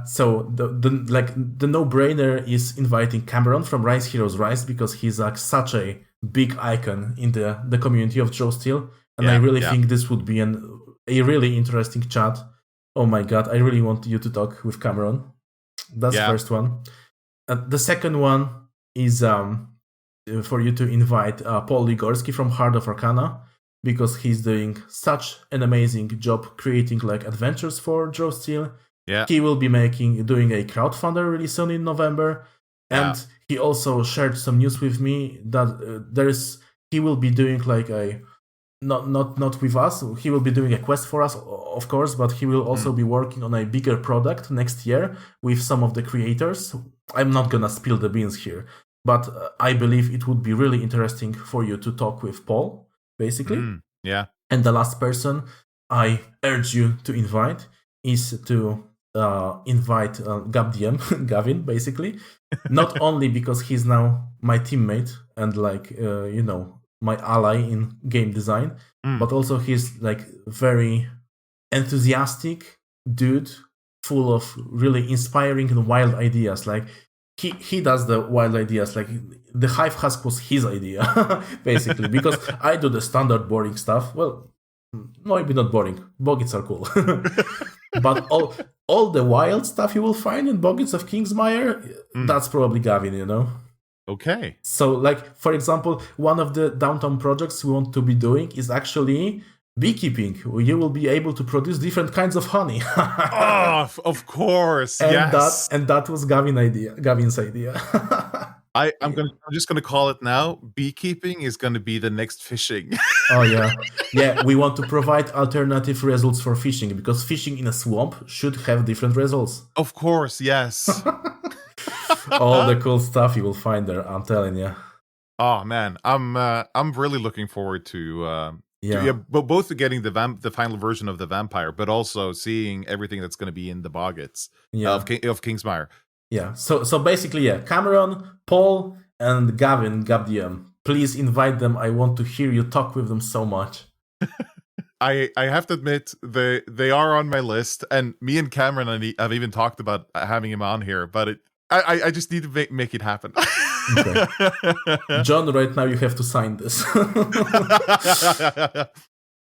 So the no-brainer is inviting Cameron from Rise Heroes Rise, because he's like such a big icon in the community of Joe Steel, and I really think this would be a really interesting chat. Oh my god, I really want you to talk with Cameron. That's the first one. The second one is for you to invite Paul Ligorski from Heart of Arcana, because he's doing such an amazing job creating like adventures for Joe Steel. Yeah. He will be doing a crowdfunder really soon in November. And he also shared some news with me that he will be doing like a not with us. He will be doing a quest for us, of course, but he will also be working on a bigger product next year with some of the creators. I'm not gonna spill the beans here, but I believe it would be really interesting for you to talk with Paul, basically. Yeah. And the last person I urge you to invite is to invite Gavin, basically. Not only because he's now my teammate and like, my ally in game design, but also he's like very enthusiastic dude, full of really inspiring and wild ideas. Like he does the wild ideas. Like the Hive Husk was his idea, basically, because I do the standard boring stuff. Well, maybe not boring. Boggits are cool. But all the wild stuff you will find in Boggits of Kingsmire, that's probably Gavin, Okay. So, like, for example, one of the downtown projects we want to be doing is actually beekeeping. You will be able to produce different kinds of honey. Of course. And yes. that was Gavin's idea. I'm just gonna call it now. Beekeeping is gonna be the next fishing. Oh yeah. Yeah, we want to provide alternative results for fishing, because fishing in a swamp should have different results. Of course, yes. All the cool stuff you will find there, I'm telling you. Oh man, I'm really looking forward to both to getting the final version of the vampire, but also seeing everything that's going to be in the Boggits of Kingsmire. Yeah. So basically, Cameron, Paul, and Gavin, please invite them. I want to hear you talk with them so much. I have to admit they are on my list, and me and Cameron have even talked about having him on here, but I just need to make it happen. Okay. John, right now you have to sign this.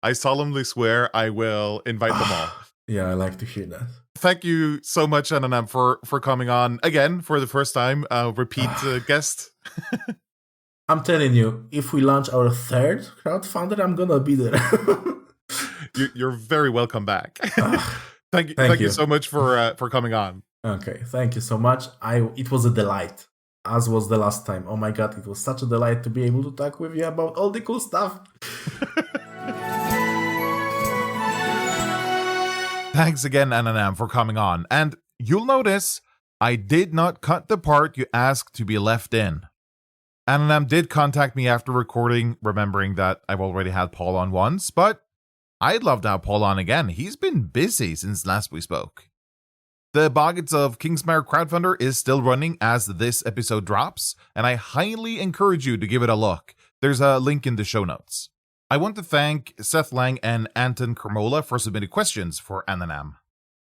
I solemnly swear I will invite them all. Yeah, I like to hear that. Thank you so much, Ananam, for coming on again for the first time. Repeat guest. I'm telling you, if we launch our third crowdfunder, I'm gonna be there. You're very welcome back. Thank you so much for coming on. Okay, thank you so much. It was a delight, as was the last time. Oh my god, it was such a delight to be able to talk with you about all the cool stuff. Thanks again, Ananam, for coming on. And you'll notice I did not cut the part you asked to be left in. Ananam did contact me after recording, remembering that I've already had Paul on once, but I'd love to have Paul on again. He's been busy since last we spoke. The Boggits of Kingsmire crowdfunder is still running as this episode drops, and I highly encourage you to give it a look. There's a link in the show notes. I want to thank Seth Lang and Anton Kermola for submitting questions for Ananam.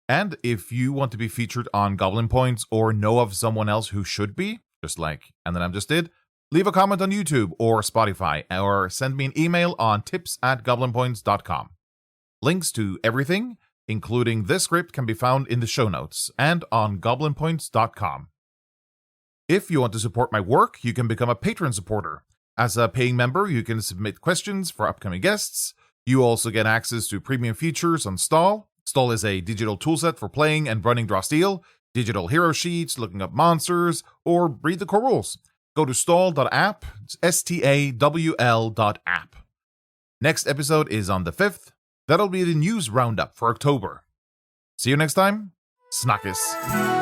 And if you want to be featured on Goblin Points or know of someone else who should be, just like Ananam just did, leave a comment on YouTube or Spotify, or send me an email on tips@goblinpoints.com. Links to everything, including this script, can be found in the show notes and on goblinpoints.com. If you want to support my work, you can become a Patreon supporter. As a paying member, you can submit questions for upcoming guests. You also get access to premium features on Stall. Stall is a digital toolset for playing and running Draw Steel, digital hero sheets, looking up monsters, or read the core rules. Go to stall.app, stawl.app. Next episode is on the 5th. That'll be the news roundup for October. See you next time. Snakkes.